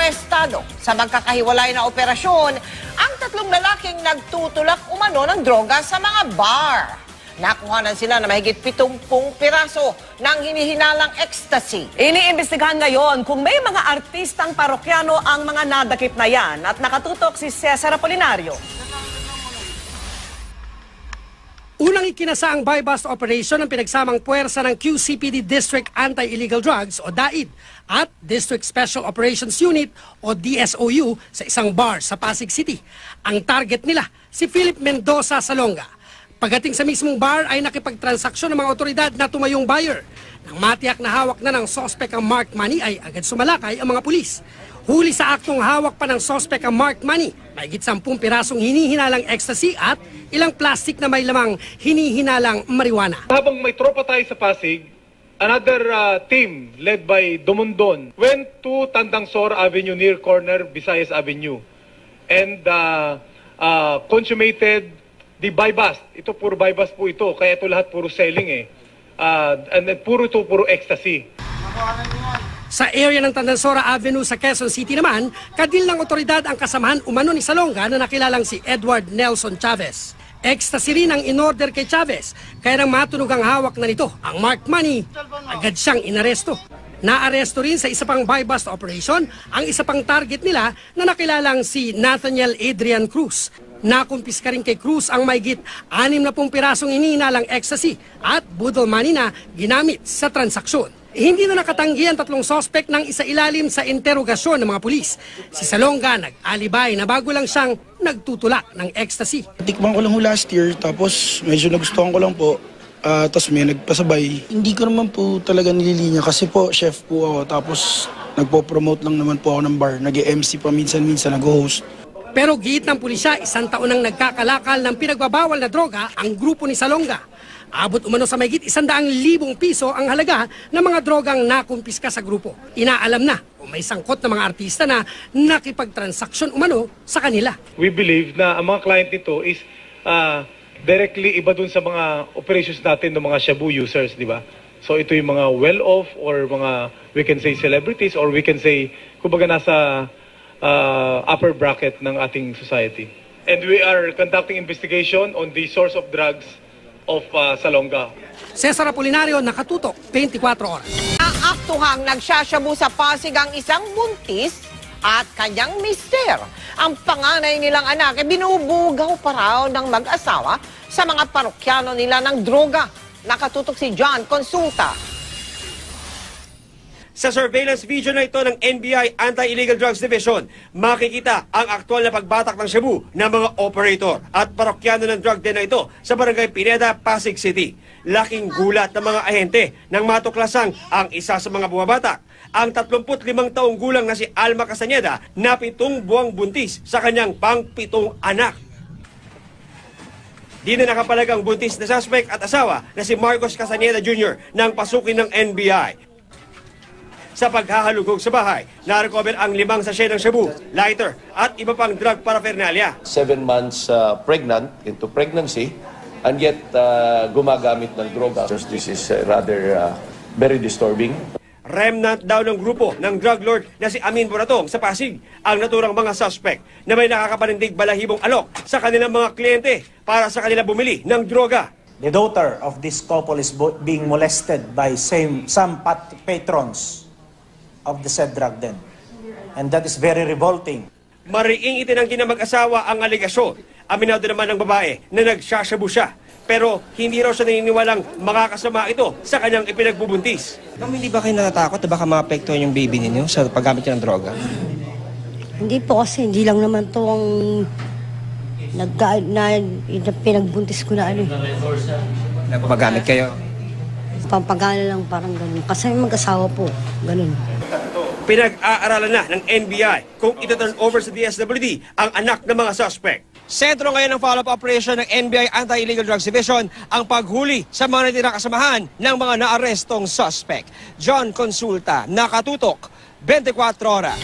arestado sa magkakahiwalay na operasyon ang tatlong lalaking nagtutulak umano ng droga sa mga bar. Nakuhanan sila na mahigit 70 piraso ng hinihinalang ecstasy. Iniimbestigahan ngayon kung may mga artistang parokyano ang mga nadakip na yan at nakatutok si Cesar Apolinario. Unang ikinasa ang buy-bust operation ng pinagsamang puwersa ng QCPD District Anti-Illegal Drugs o DAID at District Special Operations Unit o DSOU sa isang bar sa Pasig City. Ang target nila, si Philip Mendoza Salonga. Pagdating sa mismong bar ay nakipagtransaksyon ng mga otoridad na tumayong buyer. Nang matiyak na hawak na ng sospek ang marked money ay agad sumalakay ang mga pulis. Huli sa aktong hawak pa ng sospek ang marked money, mahigit 10 pirasong hinihinalang ecstasy at ilang plastic na may lamang hinihinalang marijuana. Habang may tropa tayo sa Pasig, another team led by Dumundon went to Tandangsora Avenue near corner Visayas Avenue and consummated the buy-bust. Ito puro buy-bust po ito, kaya ito lahat puro selling and puro ecstasy. Sa area ng Tandansora Avenue sa Quezon City naman, kadil ng otoridad ang kasamahan umano ni Salonga na nakilalang si Edward Nelson Chavez. Ecstasy rin ang in-order kay Chavez, kaya nang matunog ang hawak na nito, ang marked money, agad siyang inaresto. Naaresto rin sa isa pang buy-bust operation ang isa pang target nila na nakilalang si Nathaniel Adrian Cruz. Nakumpiska rin kay Cruz ang mahigit 60 pirasong hinihinalang ecstasy at budol money na ginamit sa transaksyon. Hindi na nakatanggi ang tatlong sospek ng isailalim sa interogasyon ng mga pulis. Si Salonga nag-alibay na bago lang siyang nagtutulak ng ecstasy. Tikman ko lang ho last year, tapos medyo nagustuhan ko lang po. Tapos may nagpasabay. Hindi ko naman po talaga nililinya kasi po chef po ako. Tapos nagpo-promote lang naman po ako ng bar. Nag-MC pa minsan-minsan, nag-host. Pero giit ng pulisya, 1 taon nang nagkakalakal ng pinagbabawal na droga ang grupo ni Salonga. Abot umano sa mahigit 100,000 piso ang halaga ng mga drogang nakumpiska sa grupo. Inaalam na kung may sangkot na mga artista na nakipagtransaksyon umano sa kanila. We believe na ang mga client nito is directly iba dun sa mga operations natin ng mga shabu users, di ba? So ito yung mga well-off or mga, we can say celebrities or we can say, kumbaga nasa upper bracket ng ating society. And we are conducting investigation on the source of drugs of Salonga. Cesar Apolinario, nakatutok, 24 oras. Naaktuhang nagsasyabu sa Pasig ang isang buntis at kanyang mister. Ang panganay nilang anak ay binubugaw pa raw ng mag-asawa sa mga parokyano nila ng droga. Nakatutok si John Consulta. Sa surveillance video na ito ng NBI Anti-Illegal Drugs Division, makikita ang aktwal na pagbatak ng shabu ng mga operator at parokyano ng drug den na ito sa Barangay Pineda, Pasig City. Laking gulat ng mga ahente nang matuklasang ang isa sa mga bumabatak, ang 35 taong gulang na si Alma Castañeda na 7 buwang buntis sa kanyang pang-7 anak. Di na nakapalag ang buntis na suspect at asawa na si Marcos Castañeda Jr. nang pasukin ng NBI. Sa paghahalugog sa bahay, na-recover ang 5 sachet ng shabu, lighter at iba pang drug paraphernalia. 7 months pregnant, into pregnancy, and yet gumagamit ng droga. This is rather very disturbing. Remnant daw ng grupo ng drug lord na si Amin Boratong sa Pasig ang naturang mga suspect na may nakakapanindig balahibong alok sa kanilang mga kliyente para sa kanila bumili ng droga. The daughter of this couple is being molested by some patrons of the said drug den. And that is very revolting. Mariing itinanggi ng mag-asawa ang aligasyon. Aminado naman ng babae na nagsasyabu siya. Pero hindi raw siya naniniwalang makakasama ito sa kanyang ipinagbubuntis. Hindi ba kayo natatakot na baka maapektuhan yung baby ninyo sa paggamit ng droga? Hindi po kasi, hindi lang naman to ang pinagbuntis ko na ano. Nagpapagamit kayo? Pampagana lang parang ganun. Kasi mag-asawa po, ganun. Pinag-aaralan na ng NBI kung ito-turn over sa DSWD ang anak ng mga suspect. Sentro ngayon ng follow-up operation ng NBI Anti-Illegal Drugs Division ang paghuli sa mga natirang kasamahan ng mga naarestong suspect. John Consulta, nakatutok, 24 oras.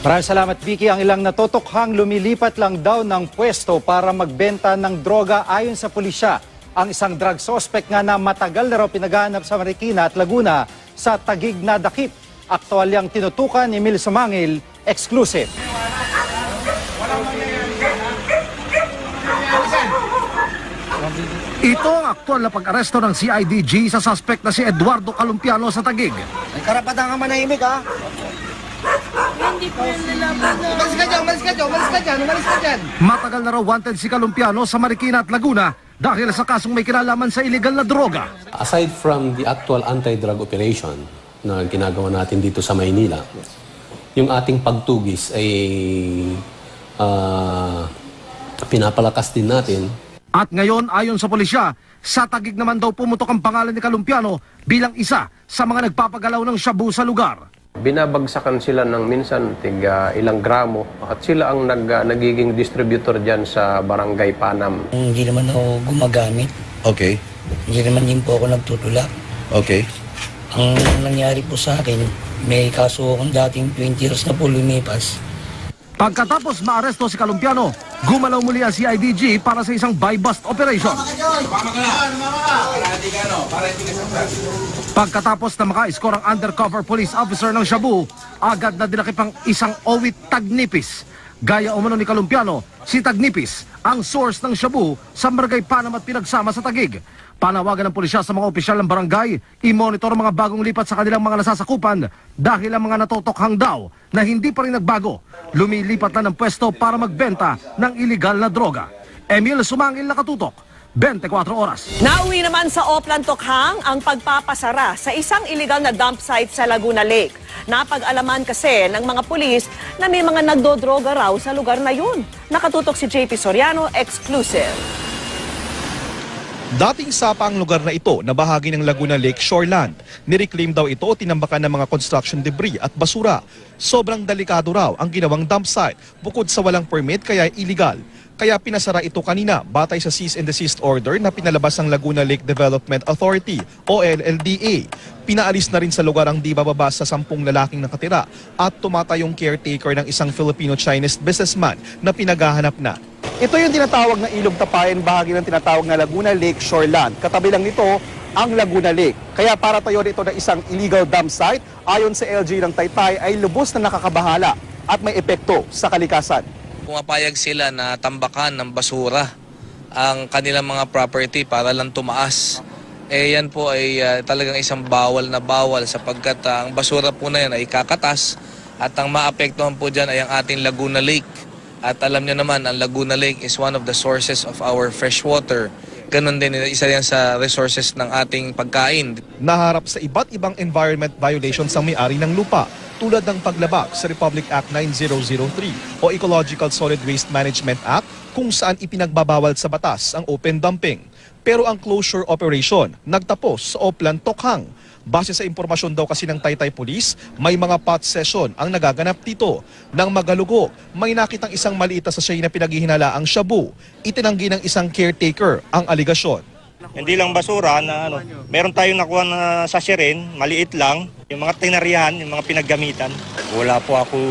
Maraming salamat, Vicky. Ang ilang natutukhang lumilipat lang daw ng pwesto para magbenta ng droga ayon sa pulisya. Ang isang drug suspect nga na matagal na raw pinaghahanap sa Marikina at Laguna sa Taguig na dakip. Aktual yang tinutukan ni Emil Sumangil, Exclusive. Ito ang aktual na pag-aresto ng CIDG sa suspect na si Eduardo Calumpiano sa Taguig. May karapatan ka manahimik, ha? Hindi po yan nilaban na. Umalis ka dyan. Matagal na raw wanted si Calumpiano sa Marikina at Laguna dahil sa kasong may kinalaman sa illegal na droga. Aside from the actual anti-drug operation na ginagawa natin dito sa Maynila, yung ating pagtugis ay pinapalakas din natin. At ngayon, ayon sa pulisya, sa Taguig naman daw pumutok ang pangalan ni Calumpiano bilang isa sa mga nagpapagalaw ng shabu sa lugar. Binabagsakan sila ng minsan ilang gramo at sila ang nagiging distributor dyan sa Barangay Panam. Hindi naman ako gumagamit. Okay. Hindi naman din po ako nagtutulak. Okay. Ang nangyari po sa akin, may kaso akong dating 20 years na po lumipas. Pagkatapos maaresto si Calumpiano, gumalaw muli ang CIDG para sa isang buy-bust operation. Pagkatapos na maka-score ang undercover police officer ng Shabu, agad na dinakip ang isang owit Tagnipis. Gaya umano ni Calumpiano, si Tagnipis ang source ng Shabu sa Barangay Panam at pinagsama sa Taguig. Panawagan ng pulisya sa mga opisyal ng barangay, i-monitor ang mga bagong lipat sa kanilang mga nasasakupan dahil ang mga natutokhang daw na hindi pa rin nagbago, lumilipat na ng pwesto para magbenta ng iligal na droga. Emil Sumangil, nakatutok, 24 oras. Nauwi naman sa Oplan Tokhang ang pagpapasara sa isang illegal na dump site sa Laguna Lake. Napag-alaman kasi ng mga pulis na may mga nagdodroga raw sa lugar na yun. Nakatutok si JP Soriano, exclusive. Dating sapa ang lugar na ito na bahagi ng Laguna Lake Shoreland. Nireclaim daw ito o tinambakan ng mga construction debris at basura. Sobrang delikado raw ang ginawang dump site bukod sa walang permit kaya illegal. Kaya pinasara ito kanina batay sa cease and desist order na pinalabas ng Laguna Lake Development Authority o LLDA. Pinaalis na rin sa lugar ang di bababa sa 10 lalaking nakatira at tumatayong caretaker ng isang Filipino-Chinese businessman na pinaghahanap na. Ito yung tinatawag na Ilog Tapayan, bahagi ng tinatawag na Laguna Lake Shoreland. Katabi lang nito ang Laguna Lake. Kaya para tayo dito na isang illegal dump site, ayon sa LG ng Taytay ay lubos na nakakabahala at may epekto sa kalikasan. Pumapayag sila na tambakan ng basura ang kanilang mga property para lang tumaas. Yan po ay talagang isang bawal na bawal sapagkat ang basura po na yan ay kakatas at ang maapektuhan po dyan ay ang ating Laguna Lake. At alam niyo naman, ang Laguna Lake is one of the sources of our fresh water. Ganon din, isa yan sa resources ng ating pagkain. Naharap sa iba't ibang environment violations ang may-ari ng lupa, tulad ng paglabag sa Republic Act 9003 o Ecological Solid Waste Management Act kung saan ipinagbabawal sa batas ang open dumping. Pero ang closure operation nagtapos sa Oplan Tokhang. Base sa impormasyon daw kasi ng Taytay Police, may mga pot session ang nagaganap dito. Nang magalugok, may nakitang isang maliit na sachet na pinaghihinala ang shabu. Itinanggi ng isang caretaker ang aligasyon. Hindi lang basura na meron tayong nakuha na sachet rin, maliit lang. Yung mga tinarihan, yung mga pinaggamitan. Wala po akong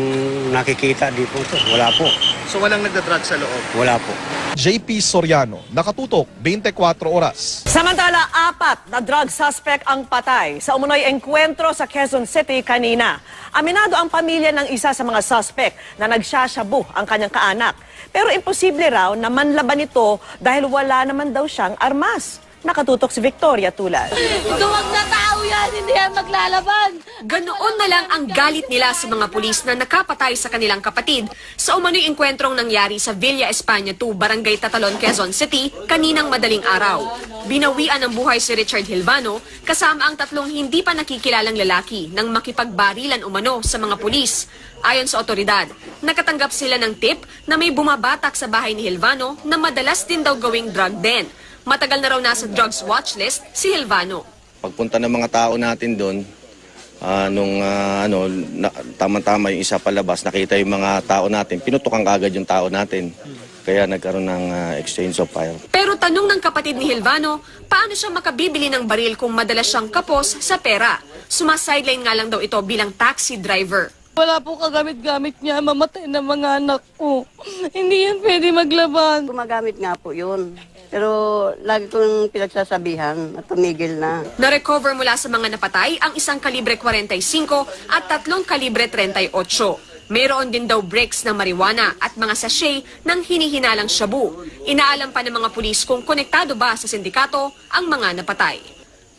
nakikita dito. Wala po. So walang nagdadrug sa loob? Wala po. JP Soriano, nakatutok, 24 oras. Samantala, 4 na drug suspect ang patay sa umunoy engkwentro sa Quezon City kanina. Aminado ang pamilya ng isa sa mga suspect na nagsashabu ang kanyang kaanak. Pero imposible raw na manlaban ito dahil wala naman daw siyang armas. Nakatutok si Victoria Tulad. Duwag na tao yan, hindi yan maglalaban. Ganoon na lang ang galit nila sa mga pulis na nakapatay sa kanilang kapatid sa umano'y engkwentrong nangyari sa Villa España 2, Barangay Tatalon, Quezon City, kaninang madaling araw. Binawian ng buhay si Richard Hilvano kasama ang 3 hindi pa nakikilalang lalaki nang makipagbarilan umano sa mga pulis. Ayon sa otoridad, nakatanggap sila ng tip na may bumabatak sa bahay ni Hilvano na madalas din daw gawing drug den. Matagal na raw nasa drugs watch list si Hilvano. Pagpunta ng mga tao natin doon, tama-tama yung isa palabas, nakita yung mga tao natin, pinutukan kagad yung tao natin. Kaya nagkaroon ng exchange of fire. Pero tanong ng kapatid ni Hilvano, paano siya makabibili ng baril kung madalas siyang kapos sa pera? Sumasideline nga lang daw ito bilang taxi driver. Wala po kagamit-gamit niya, mamatay na mga anak ko. Hindi yan pwede maglaban. Gumagamit nga po yun. Pero lagi kong pinagsasabihan at tumigil na. Na-recover mula sa mga napatay ang 1 kalibre 45 at 3 kalibre 38. Mayroon din daw bricks ng marijuana at mga sachet ng hinihinalang shabu. Inaalam pa ng mga pulis kung konektado ba sa sindikato ang mga napatay.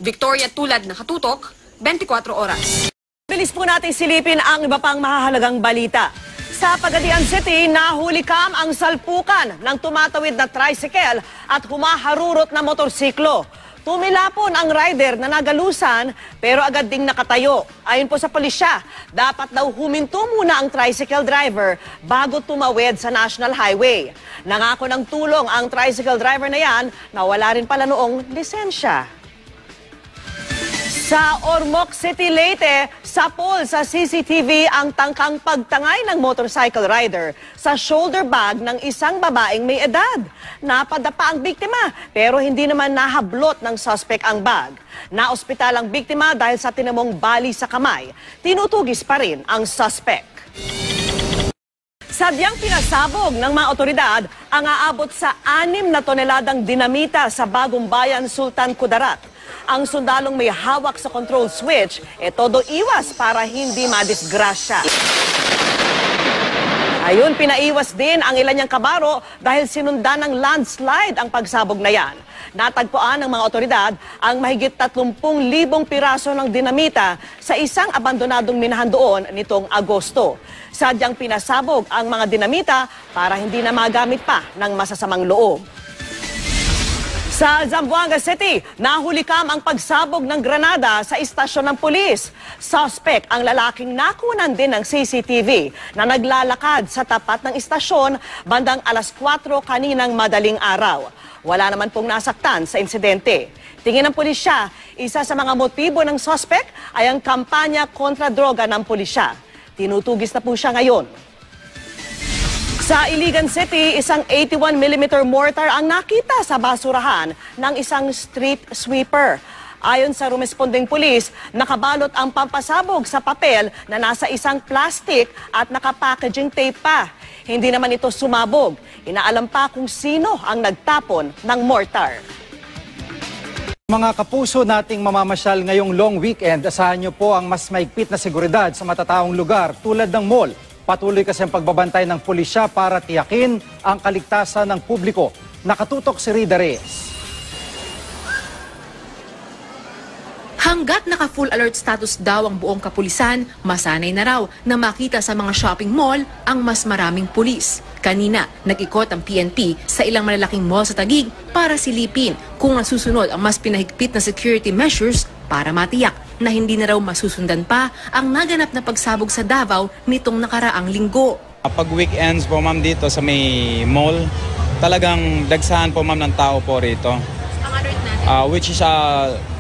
Victoria Tulad, Nakatutok, 24 Oras. Bilis po natin silipin ang iba pang mahahalagang balita. Sa Pagadian City, nahuli kam ang salpukan ng tumatawid na tricycle at humaharurot na motorsiklo. Tumilapon ang rider na nagalusan pero agad ding nakatayo. Ayon po sa pulisya, dapat daw huminto muna ang tricycle driver bago tumawid sa National Highway. Nangako ng tulong ang tricycle driver na yan na wala rin pala noong lisensya. Sa Ormoc City, Leyte, sapol sa CCTV ang tangkang pagtangay ng motorcycle rider sa shoulder bag ng isang babaeng may edad. Napadapa ang biktima pero hindi naman nahablot ng suspect ang bag. Naospital ang biktima dahil sa tinamong bali sa kamay. Tinutugis pa rin ang suspect. Sadyang pinasabog ng mga otoridad ang aabot sa 6 na toneladang dinamita sa Bagong Bayan, Sultan Kudarat. Ang sundalong may hawak sa control switch, todo iwas para hindi madisgrasya. Ayun, pinaiwas din ang ilan niyang kabaro dahil sinundan ng landslide ang pagsabog na yan. Natagpuan ng mga otoridad ang mahigit 30,000 piraso ng dinamita sa isang abandonadong minahan doon nitong Agosto. Sadyang pinasabog ang mga dinamita para hindi na magamit pa ng masasamang loob. Sa Zamboanga City, nahulikam ang pagsabog ng granada sa istasyon ng pulis. Suspect ang lalaking nakunan din ng CCTV na naglalakad sa tapat ng istasyon bandang 4:00 kaninang madaling araw. Wala naman pong nasaktan sa insidente. Tingin ng pulisya, isa sa mga motibo ng suspect ay ang kampanya kontra droga ng pulisya. Tinutugis na po siya ngayon. Sa Iligan City, isang 81mm mortar ang nakita sa basurahan ng isang street sweeper. Ayon sa rumesponding pulis, nakabalot ang pampasabog sa papel na nasa isang plastic at nakapackaging tape pa. Hindi naman ito sumabog. Inaalam pa kung sino ang nagtapon ng mortar. Mga kapuso nating mamamasyal ngayong long weekend, asahan niyo po ang mas maigpit na seguridad sa matataong lugar tulad ng mall. Patuloy kasi ang pagbabantay ng pulisya para tiyakin ang kaligtasan ng publiko. Nakatutok si Rida Reyes. Hanggat naka-full alert status daw ang buong kapulisan, masanay na raw na makita sa mga shopping mall ang mas maraming pulis. Kanina, nag-ikot ang PNP sa ilang malalaking mall sa Taguig para silipin kung nasusunod ang mas pinahigpit na security measures para matiyak na hindi na raw masusundan pa ang naganap na pagsabog sa Davao nitong nakaraang linggo. Pag weekends po ma'am dito sa may mall, talagang dagsahan po ma'am ng tao po rito. Ang alert natin? Which is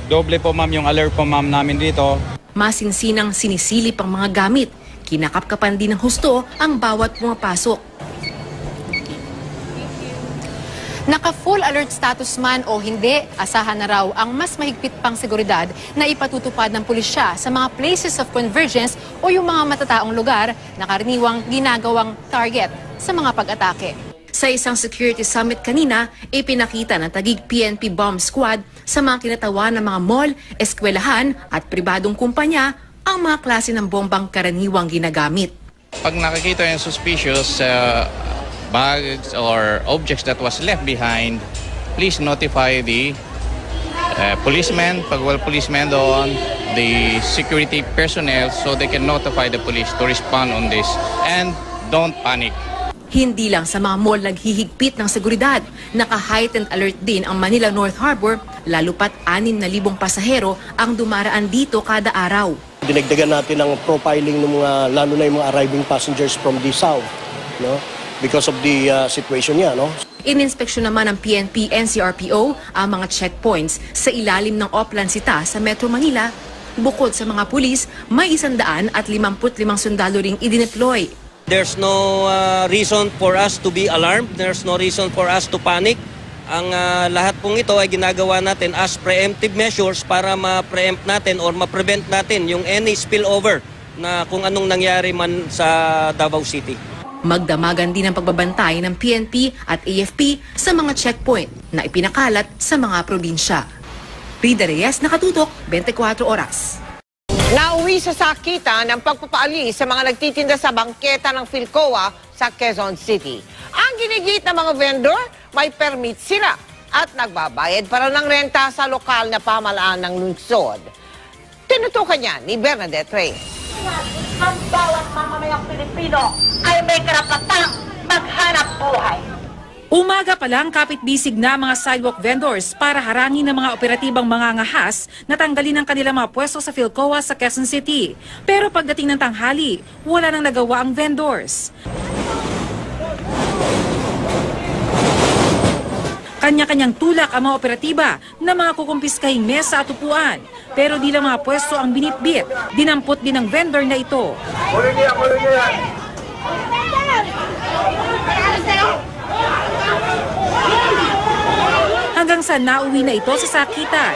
doble po ma'am yung alert po ma'am namin dito. Masinsinang sinisilip ang mga gamit. Kinakapkapan din ng husto ang bawat pumapasok. Naka-full alert status man o hindi, asahan na raw ang mas mahigpit pang seguridad na ipatutupad ng pulisya sa mga places of convergence o yung mga matataong lugar na karaniwang ginagawang target sa mga pag-atake. Sa isang security summit kanina, ipinakita ng Taguig PNP Bomb Squad sa mga kinatawan ng mga mall, eskwelahan at pribadong kumpanya ang mga klase ng bombang karaniwang ginagamit. Pag nakikita yung suspicious bags or objects that was left behind, please notify the policemen, pag wala policemen doon, the security personnel so they can notify the police to respond on this. And don't panic. Hindi lang sa mga mall naghihigpit ng seguridad, naka-heightened alert din ang Manila North Harbor, lalo pat 6,000 pasahero ang dumaraan dito kada araw. Dinagdagan natin ang profiling ng mga, lalo na yung mga arriving passengers from the south, no? Because of the situation niya, no? Ininspeksyon naman ng PNP NCRPO ang mga checkpoints sa ilalim ng Oplan Sita sa Metro Manila. Bukod sa mga pulis, may 155 sundalo ring idineploy. There's no reason for us to be alarmed. There's no reason for us to panic. Ang lahat pong ito ay ginagawa natin as preemptive measures para ma-preempt natin or ma-prevent natin yung any spillover na kung anong nangyari man sa Davao City. Magdamagan din ang pagbabantay ng PNP at AFP sa mga checkpoint na ipinakalat sa mga probinsya. Rida Reyes, Nakatutok, 24 Oras. Nauwi sa sakitan ng pagpapaalis sa mga nagtitinda sa bangketa ng Philcoa sa Quezon City. Ang ginigit ng mga vendor, may permit sila at nagbabayad para ng renta sa lokal na pamahalaan ng lungsod. Tinutukan niya ni Bernadette Reyes. Ang bawat mamamayang Pilipino ay may karapatang maghanap buhay. Umaga pa lang kapit-bisig na mga sidewalk vendors para harangin ng mga operatibang mangangahas na tanggalin ang kanilang mga pwesto sa Philcoa sa Quezon City. Pero pagdating ng tanghali, wala nang nagawa ang vendors. Kanya-kanyang tulak ang mga operatiba na mga kukumpiskahing mesa at upuan. Pero di lang mga pwesto ang binitbit. Dinampot din ng vendor na ito. Hanggang sa nauwi na ito sa sakitan.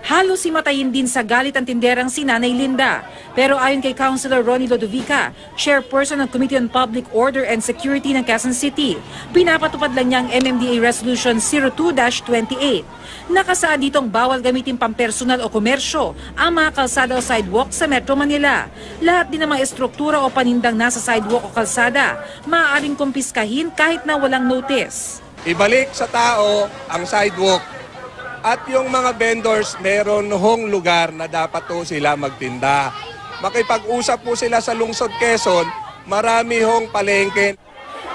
Halos himatayin din sa galit ang tinderang si Nanay Linda. Pero ayon kay Councilor Ronnie Lodovica, chairperson ng Committee on Public Order and Security ng Quezon City, pinapatupad lang niya ang MMDA Resolution 02-28. Nakasaad ditong bawal gamitin pampersonal o komersyo ang mga kalsada o sidewalk sa Metro Manila. Lahat din ng mga estruktura o panindang nasa sidewalk o kalsada, maaaring kumpiskahin kahit na walang notice. Ibalik sa tao ang sidewalk. At yung mga vendors, meron hong lugar na dapat po sila magtinda. Makipag-usap po sila sa lungsod Quezon, marami hong palengke.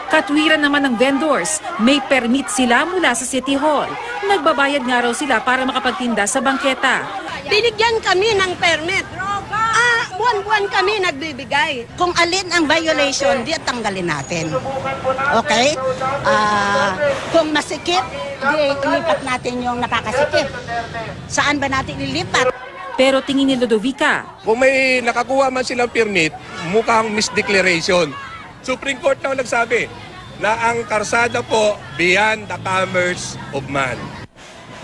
Katwiran naman ng vendors, may permit sila mula sa City Hall. Nagbabayad nga raw sila para makapagtinda sa bangketa. Binigyan kami ng permit. Buwan-buwan kami nagbibigay. Kung alin ang violation, di tanggalin natin. Okay? Kung masikip, di ilipat natin yung nakakasikip. Saan ba natin ilipat? Pero tingin ni Lodovica, kung may nakakuha man silang permit, mukhang misdeclaration. Supreme Court na nagsabi na ang karsada po beyond the commerce of man.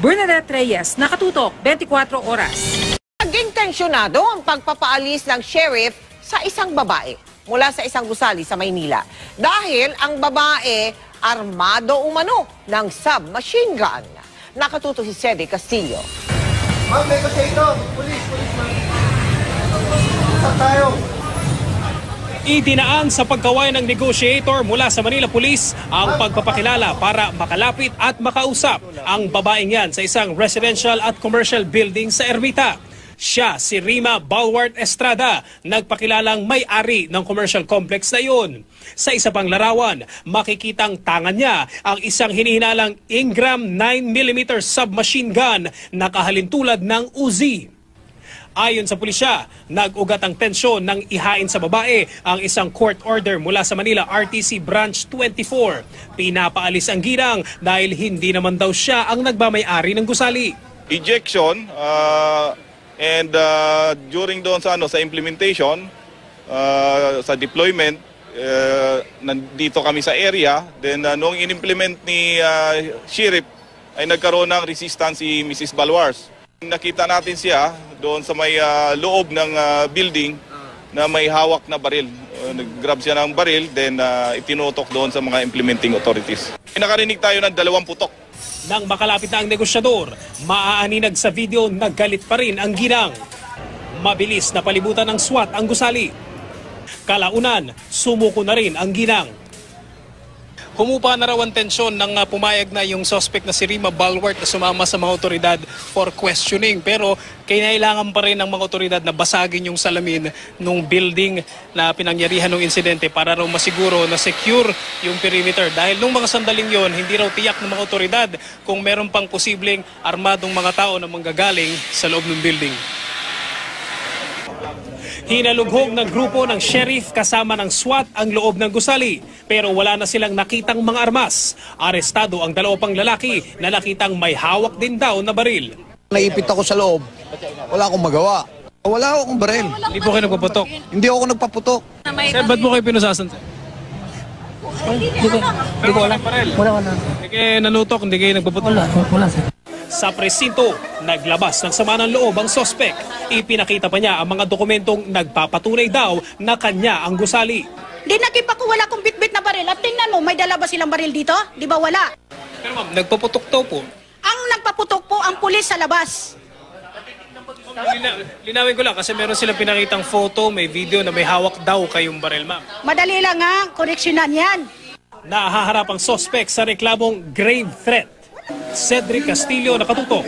Bernadette Reyes, Nakatutok, 24 Oras. Naging tensyonado ang pagpapaalis ng sheriff sa isang babae mula sa isang gusali sa Maynila. Dahil ang babae armado umano ng submachine gun. Nakatuto si Cedric Castillo. Ma'am, may kasi ito. Police, ma'am. Saan tayo? Itinaan sa pagkaway ng negotiator mula sa Manila Police ang pagpapakilala para makalapit at makausap ang babaeng yan sa isang residential at commercial building sa Ermita. Siya si Rima Balwart Estrada, nagpakilalang may-ari ng commercial complex na yun. Sa isa pang larawan, makikitang tangan niya ang isang hinihinalang Ingram 9mm submachine gun na kahalintulad ng Uzi. Ayon sa pulisya, nag-ugat ang tensyon nang ihain sa babae ang isang court order mula sa Manila RTC Branch 24. Pinapaalis ang ginang dahil hindi naman daw siya ang nagmamay-ari ng gusali. Ejection and during doon sa sa implementation, sa deployment, nandito kami sa area. Then noong in-implement ni Sheriff ay nagkaroon ng resistance si Mrs. Balwars. Nakita natin siya doon sa may loob ng building na may hawak na baril. Nag-grab siya ng baril, then itinutok doon sa mga implementing authorities. Nakarinig tayo ng 2 putok. Nang makalapit na ang negosyador, maaaninag sa video na galit pa rin ang ginang. Mabilis na palibutan ng SWAT ang gusali. Kalaunan, sumuko na rin ang ginang. Humupa na raw ang tensyon nang pumayag na yung suspect na si Rima Balwart na sumama sa mga otoridad for questioning. Pero kinailangan pa rin ng mga otoridad na basagin yung salamin ng building na pinangyarihan ng insidente para raw masiguro na secure yung perimeter. Dahil nung mga sandaling yon, hindi raw tiyak ng mga otoridad kung meron pang posibleng armadong mga tao na manggagaling sa loob ng building. Hinalughog ng grupo ng sheriff kasama ng SWAT ang loob ng gusali pero wala na silang nakitang mga armas. Arestado ang 2 pang lalaki na nakitang may hawak din daw na baril. Naipit ako sa loob, wala akong magawa. Wala akong baril. Hindi po kayo nagpaputok? Hindi ako nagpaputok. Sir, ba't mo kayo pinusasan? Hindi ko alam. Wala. Hindi kayo nanutok, hindi kayo nagpaputok? Wala sir. Sa presinto, naglabas ng sama ng loob ang sospek. Ipinakita pa niya ang mga dokumentong nagpapatunay daw na kanya ang gusali. Dinakip ako, wala akong bitbit na baril. At tingnan mo, may dala ba silang baril dito? Di ba wala? Pero ma'am, nagpaputok daw po. Ang nagpaputok po ang pulis sa labas. Linawin ko lang kasi meron silang pinakitang photo, may video na may hawak daw kayong baril, ma'am. Madali lang nga, koreksyonan yan. Nahaharap ang sospek sa reklamong grave threat. Cedric Castillo, nakatutok.